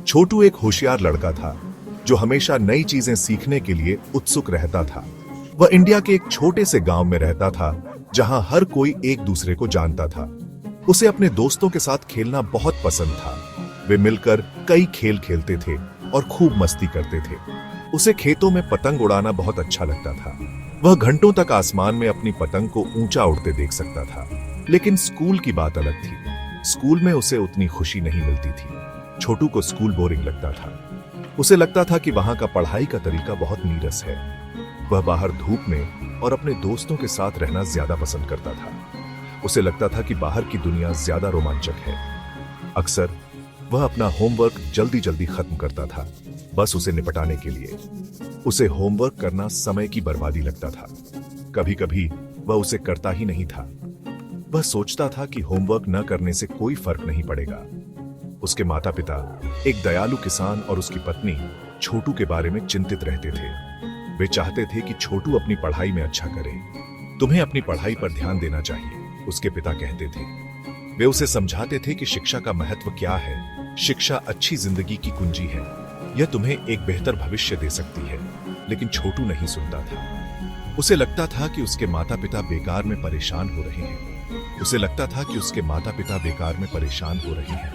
छोटू एक होशियार लड़का था जो हमेशा नई चीजें सीखने के लिए उत्सुक रहता था। वह इंडिया के एक छोटे से गांव में रहता था जहां हर कोई एक दूसरे को जानता था। उसे अपने दोस्तों के साथ खेलना बहुत पसंद था। वे मिलकर कई खेल खेलते थे और खूब मस्ती करते थे। उसे खेतों में पतंग उड़ाना बहुत अच्छा लगता था। वह घंटों तक आसमान में अपनी पतंग को ऊंचा उड़ते देख सकता था। लेकिन स्कूल की बात अलग थी। स्कूल में उसे उतनी खुशी नहीं मिलती थी। छोटू को स्कूल बोरिंग लगता था। उसे लगता था कि वहां का पढ़ाई का तरीका बहुत नीरस है। वह बाहर धूप में और अपने दोस्तों के साथ रहना ज्यादा पसंद करता था। उसे लगता था कि बाहर की दुनिया ज्यादा रोमांचक है। अक्सर वह अपना होमवर्क जल्दी जल्दी खत्म करता था, बस उसे निपटाने के लिए। उसे होमवर्क करना समय की बर्बादी लगता था। कभी कभी वह उसे करता ही नहीं था। वह सोचता था कि होमवर्क न करने से कोई फर्क नहीं पड़ेगा। उसके माता पिता, एक दयालु किसान और उसकी पत्नी छोटू के बारे में चिंतित रहते थे। वे चाहते थे कि छोटू अपनी पढ़ाई में अच्छा करे। तुम्हें अपनी पढ़ाई पर ध्यान देना चाहिए, उसके पिता कहते थे। वे उसे समझाते थे कि शिक्षा का महत्व क्या है। शिक्षा अच्छी जिंदगी की कुंजी है। यह तुम्हें एक बेहतर भविष्य दे सकती है। लेकिन छोटू नहीं सुनता था। उसे लगता था कि उसके माता पिता बेकार में परेशान हो रहे हैं। उसे लगता था कि उसके माता पिता बेकार में परेशान हो रहे हैं।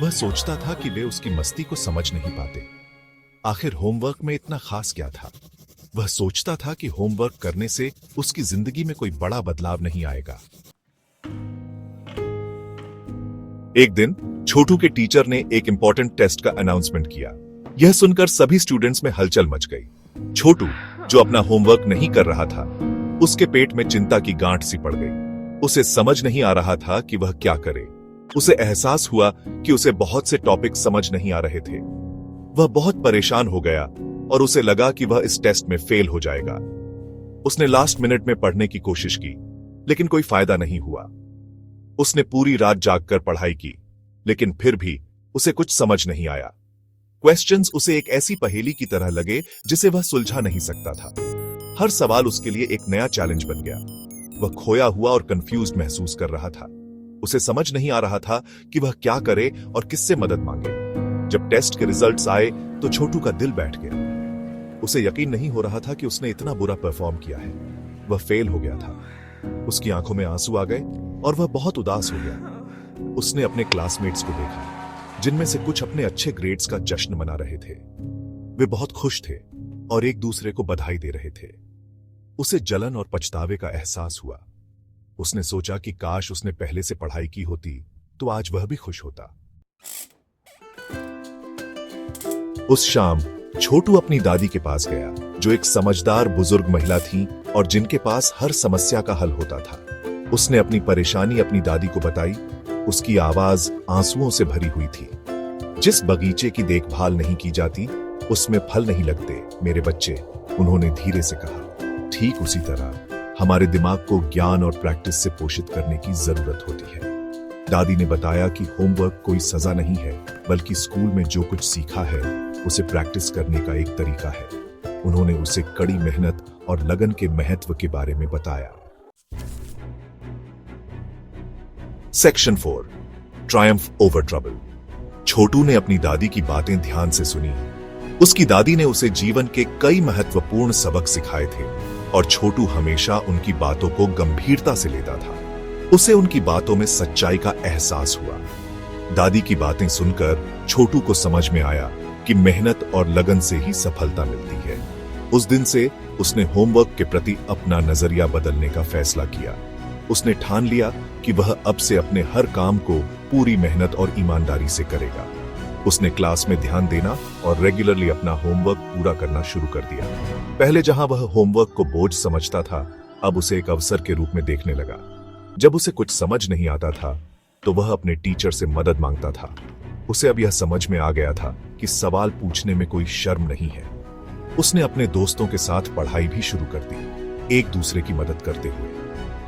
वह सोचता था कि वे उसकी मस्ती को समझ नहीं पाते। आखिर होमवर्क में इतना खास क्या था? वह सोचता था कि होमवर्क करने से उसकी जिंदगी में कोई बड़ा बदलाव नहीं आएगा। एक दिन छोटू के टीचर ने एक इंपॉर्टेंट टेस्ट का अनाउंसमेंट किया। यह सुनकर सभी स्टूडेंट्स में हलचल मच गई। छोटू, जो अपना होमवर्क नहीं कर रहा था, उसके पेट में चिंता की गांठ सी पड़ गई। उसे समझ नहीं आ रहा था कि वह क्या करे। उसे एहसास हुआ कि उसे बहुत से टॉपिक समझ नहीं आ रहे थे। वह बहुत परेशान हो गया और उसे लगा कि वह इस टेस्ट में फेल हो जाएगा। उसने लास्ट मिनट में पढ़ने की कोशिश की, लेकिन कोई फायदा नहीं हुआ। उसने पूरी रात जागकर पढ़ाई की, लेकिन फिर भी उसे कुछ समझ नहीं आया। क्वेश्चंस उसे एक ऐसी पहेली की तरह लगे जिसे वह सुलझा नहीं सकता था। हर सवाल उसके लिए एक नया चैलेंज बन गया। वह खोया हुआ और कंफ्यूज्ड महसूस कर रहा था। उसे समझ नहीं आ रहा था कि वह क्या करे और किससे मदद मांगे। जब टेस्ट के रिजल्ट्स आए तो छोटू का दिल बैठ गया। उसे यकीन नहीं हो रहा था कि उसने इतना बुरा परफॉर्म किया है। वह फेल हो गया था। उसकी आंखों में आंसू आ गए और वह बहुत उदास हो गया। उसने अपने क्लासमेट्स को देखा, जिनमें से कुछ अपने अच्छे ग्रेड्स का जश्न मना रहे थे। वे बहुत खुश थे और एक दूसरे को बधाई दे रहे थे। उसे जलन और पछतावे का एहसास हुआ। उसने सोचा कि काश उसने पहले से पढ़ाई की होती तो आज वह भी खुश होता। उस शाम छोटू अपनी दादी के पास गया, जो एक समझदार बुजुर्ग महिला थी और जिनके पास हर समस्या का हल होता था। उसने अपनी परेशानी अपनी दादी को बताई। उसकी आवाज आंसुओं से भरी हुई थी। जिस बगीचे की देखभाल नहीं की जाती, उसमें फल नहीं लगते मेरे बच्चे, उन्होंने धीरे से कहा। ठीक उसी तरह हमारे दिमाग को ज्ञान और प्रैक्टिस से पोषित करने की जरूरत होती है। दादी ने बताया कि होमवर्क कोई सजा नहीं है, बल्कि स्कूल में जो कुछ सीखा है उसे प्रैक्टिस करने का एक तरीका है। उन्होंने उसे कड़ी मेहनत और लगन के महत्व के बारे में बताया। Section 4, triumph over trouble. Chhotu ने अपनी दादी की बातें ध्यान से सुनी। उसकी दादी ने उसे जीवन के कई महत्वपूर्ण सबक सिखाए थे और छोटू हमेशा उनकी बातों को गंभीरता से लेता था। उसे उनकी बातों में सच्चाई का एहसास हुआ। दादी की बातें सुनकर छोटू को समझ में आया कि मेहनत और लगन से ही सफलता मिलती है। उस दिन से उसने होमवर्क के प्रति अपना नजरिया बदलने का फैसला किया। उसने ठान लिया कि वह अब से अपने हर काम को पूरी मेहनत और ईमानदारी से करेगा। उसने क्लास में ध्यान देना और रेगुलरली अपना होमवर्क पूरा करना शुरू कर दिया। पहले जहां वह होमवर्क को बोझ समझता था, अब उसे एक अवसर के रूप में देखने लगा। जब उसे कुछ समझ नहीं आता था तो वह अपने टीचर से मदद मांगता था। उसे अब यह समझ में आ गया था कि सवाल पूछने में कोई शर्म नहीं है। उसने अपने दोस्तों के साथ पढ़ाई भी शुरू कर दी, एक दूसरे की मदद करते हुए।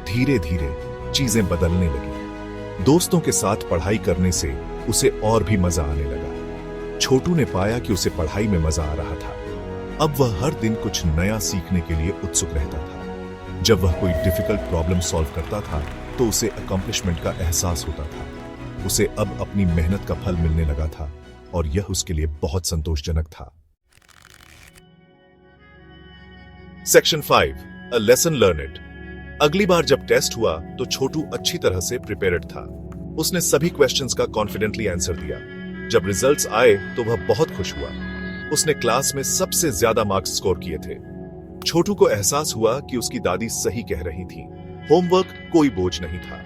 धीरे धीरे चीजें बदलने लगी। दोस्तों के साथ पढ़ाई करने से उसे और भी मजा आने लगा। छोटू ने पाया कि उसे पढ़ाई में मजा आ रहा था। अब वह हर दिन कुछ नया सीखने के लिए उत्सुक रहता था। जब वह कोई डिफिकल्ट प्रॉब्लम सॉल्व करता था तो उसे अकम्प्लिशमेंट का एहसास होता था। उसे अब अपनी मेहनत का फल मिलने लगा था और यह उसके लिए बहुत संतोषजनक था। Section 5, a lesson learned. अगली बार जब टेस्ट हुआ तो छोटू अच्छी तरह से प्रिपेयर्ड था। उसने सभी क्वेश्चंस का कॉन्फिडेंटली आंसर दिया। जब रिजल्ट्स आए तो वह बहुत खुश हुआ। उसने क्लास में सबसे ज्यादा मार्क्स स्कोर किए थे। छोटू को एहसास हुआ कि उसकी दादी सही कह रही थी। होमवर्क कोई बोझ नहीं था,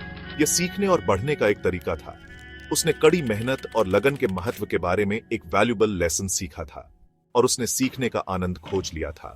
यह सीखने और बढ़ने का एक तरीका था। उसने कड़ी मेहनत और लगन के महत्व के बारे में एक वैल्यूएबल लेसन सीखा था और उसने सीखने का आनंद खोज लिया था।